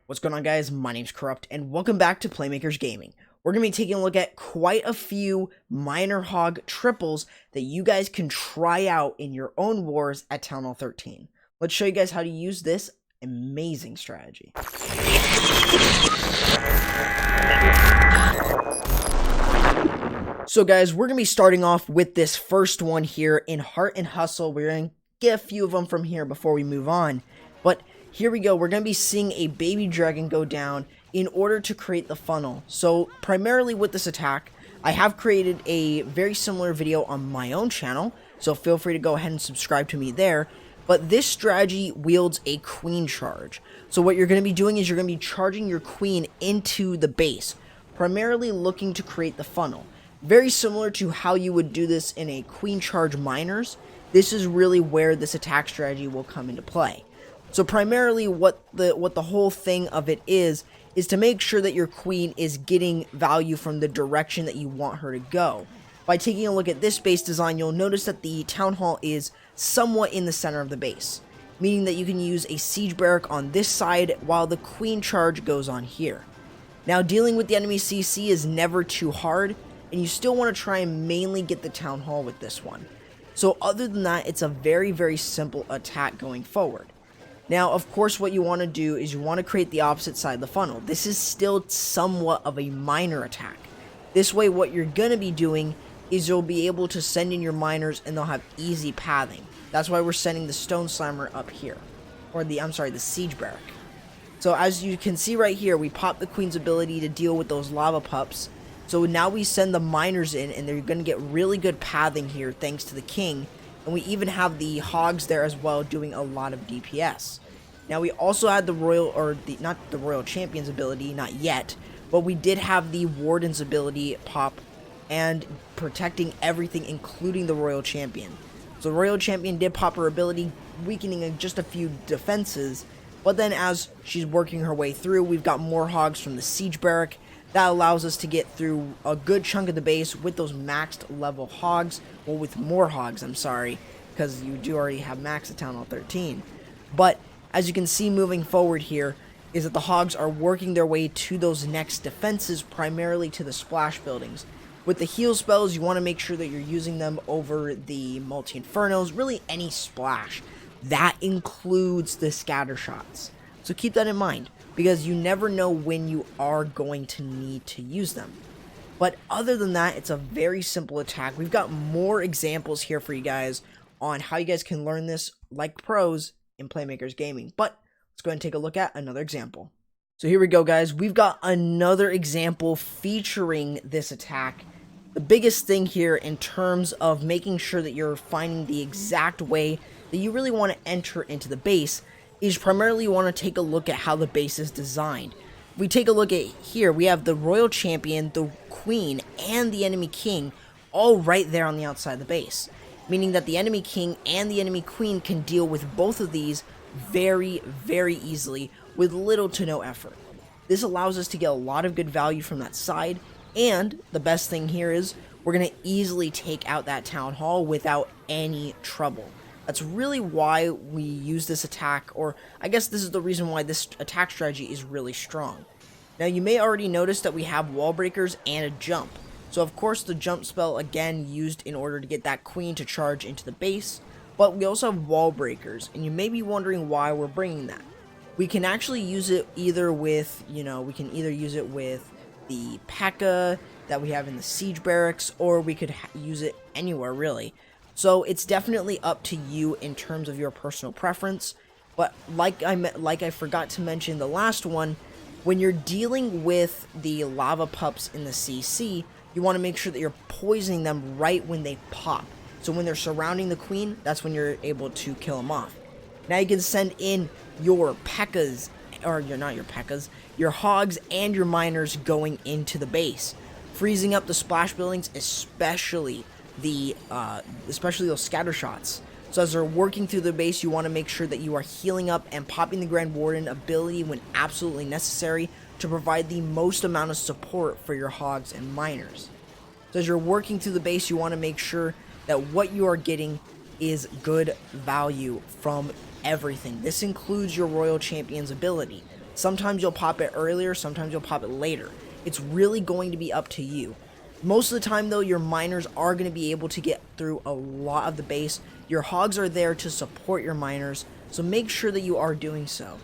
What's going on, guys? My name's Corrupt, and welcome back to Playmakers Gaming. We're going to be taking a look at quite a few minor hog triples that you guys can try out in your own wars at Town Hall 13. Let's show you guys how to use this amazing strategy. So guys, we're going to be starting off with this first one here in Heart and Hustle. We're going to get a few of them from here before we move on, but here we go. We're going to be seeing a baby dragon go down in order to create the funnel. So primarily with this attack, I have created a very similar video on my own channel, so feel free to go ahead and subscribe to me there. But this strategy wields a queen charge. So what you're going to be doing is you're going to be charging your queen into the base, primarily looking to create the funnel. Very similar to how you would do this in a queen charge miners. This is really where this attack strategy will come into play. So primarily what the whole thing of it is to make sure that your queen is getting value from the direction that you want her to go. By taking a look at this base design, you'll notice that the town hall is somewhat in the center of the base, meaning that you can use a siege barrack on this side while the queen charge goes on here. Now, dealing with the enemy CC is never too hard, and you still want to try and mainly get the town hall with this one. So other than that, it's a very, very simple attack going forward. Now, of course, what you want to do is you want to create the opposite side of the funnel. This is still somewhat of a minor attack. This way, what you're going to be doing is you'll be able to send in your miners and they'll have easy pathing. That's why we're sending the stone slammer up here. Or the siege barrack. So as you can see right here, we pop the queen's ability to deal with those lava pups. So now we send the miners in and they're going to get really good pathing here thanks to the king. And we even have the hogs there as well doing a lot of DPS. Now we also had the royal, or not the royal champion's ability, not yet, but we did have the warden's ability pop and protecting everything including the royal champion. So the royal champion did pop her ability, weakening just a few defenses, but then as she's working her way through, we've got more hogs from the siege barrack. That allows us to get through a good chunk of the base with those maxed level hogs. Well, with more hogs, I'm sorry, because you do already have max at Town Hall 13. But as you can see moving forward here, is that the hogs are working their way to those next defenses, primarily to the splash buildings. With the heal spells, you want to make sure that you're using them over the multi-infernos, really any splash. That includes the scatter shots. So keep that in mind, because you never know when you are going to need to use them. But other than that, it's a very simple attack. We've got more examples here for you guys on how you guys can learn this like pros in Playmakers Gaming. But let's go ahead and take a look at another example. So here we go, guys. We've got another example featuring this attack. The biggest thing here in terms of making sure that you're finding the exact way that you really want to enter into the base is primarily you want to take a look at how the base is designed. If we take a look at here, we have the royal champion, the queen, and the enemy king all right there on the outside of the base, meaning that the enemy king and the enemy queen can deal with both of these very, very easily with little to no effort. This allows us to get a lot of good value from that side, and the best thing here is we're going to easily take out that town hall without any trouble. That's really why we use this attack, or I guess this is the reason why this attack strategy is really strong. Now, you may already notice that we have wall breakers and a jump. So, of course, the jump spell, again, used in order to get that queen to charge into the base. But we also have wall breakers, and you may be wondering why we're bringing that. We can actually use it either with, we can either use it with the P.E.K.K.A. that we have in the siege barracks, or we could use it anywhere, really. So it's definitely up to you in terms of your personal preference. But like I forgot to mention the last one, when you're dealing with the lava pups in the CC, you want to make sure that you're poisoning them right when they pop. So when they're surrounding the queen, that's when you're able to kill them off. Now you can send in your P.E.K.K.A.s, or not your P.E.K.K.A.s, your hogs and your miners going into the base, freezing up the splash buildings, especially those scatter shots. So as they're working through the base, you want to make sure that you are healing up and popping the Grand Warden ability when absolutely necessary to provide the most amount of support for your hogs and miners. So as you're working through the base, you want to make sure that what you are getting is good value from everything. This includes your Royal Champion's ability. Sometimes you'll pop it earlier, sometimes you'll pop it later. It's really going to be up to you. Most of the time though, your miners are going to be able to get through a lot of the base. Your hogs are there to support your miners, so make sure that you are doing so.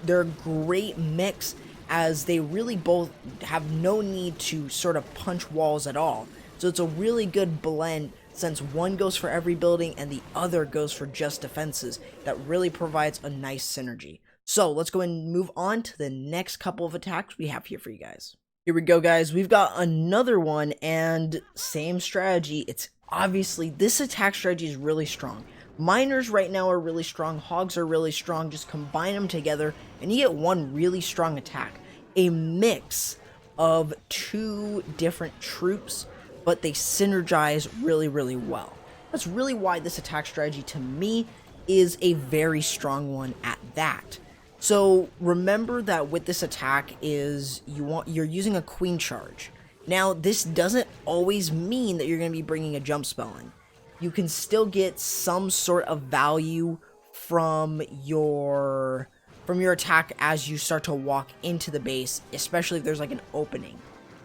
They're a great mix, as they really both have no need to sort of punch walls at all. So it's a really good blend, since one goes for every building and the other goes for just defenses. That really provides a nice synergy. So let's go and move on to the next couple of attacks we have here for you guys. Here we go, guys. We've got another one, and same strategy. It's obviously, this attack strategy is really strong. Miners right now are really strong, hogs are really strong. Just combine them together and you get one really strong attack. A mix of two different troops, but they synergize really, really well. That's really why this attack strategy to me is a very strong one at that. So remember that with this attack is you're using a queen charge. Now this doesn't always mean that you're going to be bringing a jump spell in. You can still get some sort of value from your attack as you start to walk into the base, especially if there's like an opening.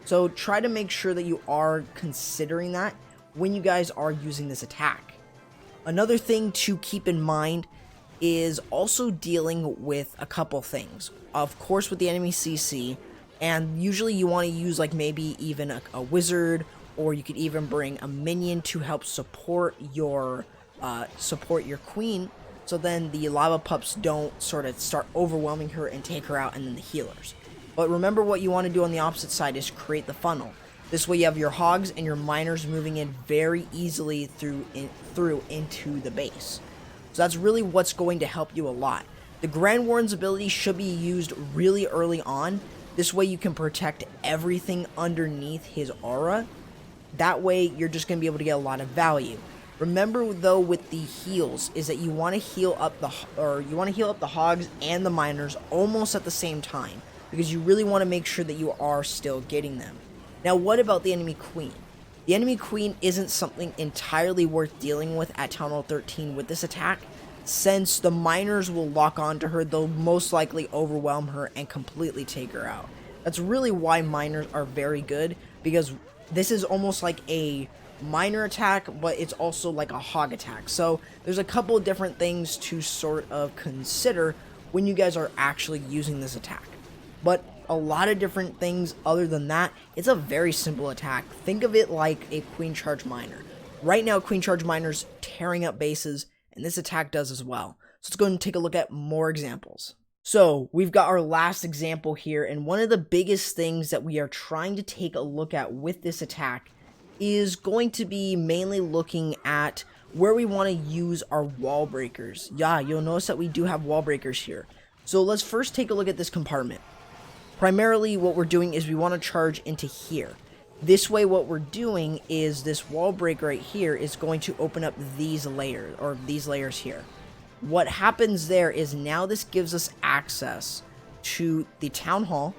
So try to make sure that you are considering that when you guys are using this attack. Another thing to keep in mind is also dealing with a couple things. Of course, with the enemy CC, and usually you want to use like maybe even a wizard, or you could even bring a minion to help support your queen, so then the lava pups don't sort of start overwhelming her and take her out, and then the healers. But remember, what you want to do on the opposite side is create the funnel. This way you have your hogs and your miners moving in very easily through into the base. So that's really what's going to help you a lot. The Grand Warden's ability should be used really early on. This way you can protect everything underneath his aura. That way you're just going to be able to get a lot of value. Remember though, with the heals, is that you want to heal up the hogs and the miners almost at the same time, because you really want to make sure that you are still getting them. Now what about the enemy queen? The enemy queen isn't something entirely worth dealing with at Town Hall 13 with this attack, since the miners will lock onto her. They'll most likely overwhelm her and completely take her out. That's really why miners are very good, because this is almost like a miner attack, but it's also like a hog attack. So there's a couple of different things to sort of consider when you guys are actually using this attack. But a lot of different things other than that, it's a very simple attack. Think of it like a queen charge miner. Right now, queen charge miners tearing up bases, and this attack does as well. So let's go and take a look at more examples. So we've got our last example here, and one of the biggest things that we are trying to take a look at with this attack is going to be mainly looking at where we want to use our wall breakers. Yeah, you'll notice that we do have wall breakers here. So let's first take a look at this compartment. Primarily what we're doing is we want to charge into here. This way what we're doing is this wall break right here is going to open up these layers, or these layers here. What happens there is now this gives us access to the town hall,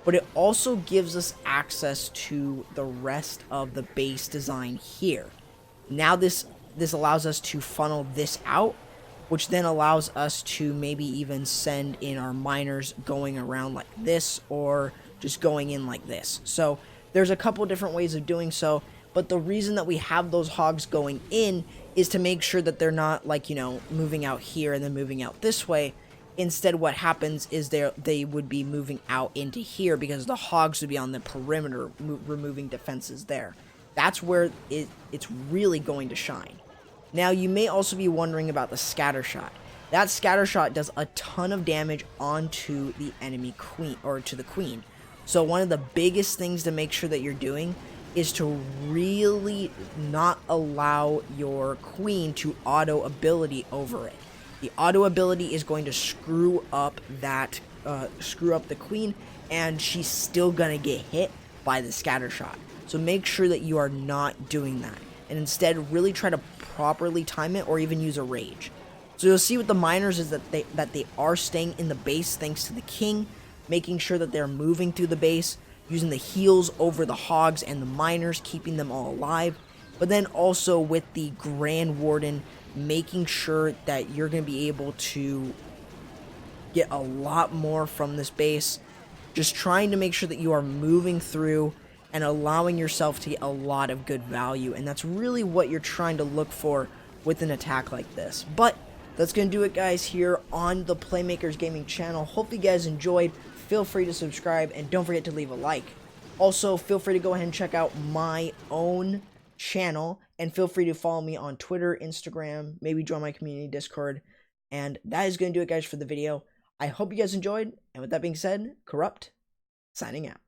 but it also gives us access to the rest of the base design here. Now this allows us to funnel this out, which then allows us to maybe even send in our miners going around like this, or just going in like this. So there's a couple different ways of doing so, but the reason that we have those hogs going in is to make sure that they're not like, you know, moving out here and then moving out this way. Instead, what happens is they would be moving out into here, because the hogs would be on the perimeter, removing defenses there. That's where it's really going to shine. Now, you may also be wondering about the scatter shot. That scatter shot does a ton of damage onto the enemy queen, or to the queen. So one of the biggest things to make sure that you're doing is to really not allow your queen to auto ability over it. The auto ability is going to screw up the queen, and she's still gonna get hit by the scatter shot. So make sure that you are not doing that, and instead really try to properly time it, or even use a rage. So you'll see with the miners is that they are staying in the base thanks to the king, making sure that they're moving through the base, using the heals over the hogs and the miners, keeping them all alive. But then also with the Grand Warden, making sure that you're going to be able to get a lot more from this base. Just trying to make sure that you are moving through and allowing yourself to get a lot of good value. And that's really what you're trying to look for with an attack like this. But that's going to do it, guys, here on the Playmakers Gaming channel. Hope you guys enjoyed. Feel free to subscribe and don't forget to leave a like. Also, feel free to go ahead and check out my own channel and feel free to follow me on Twitter, Instagram, maybe join my community Discord. And that is going to do it, guys, for the video. I hope you guys enjoyed. And with that being said, Corrupt, signing out.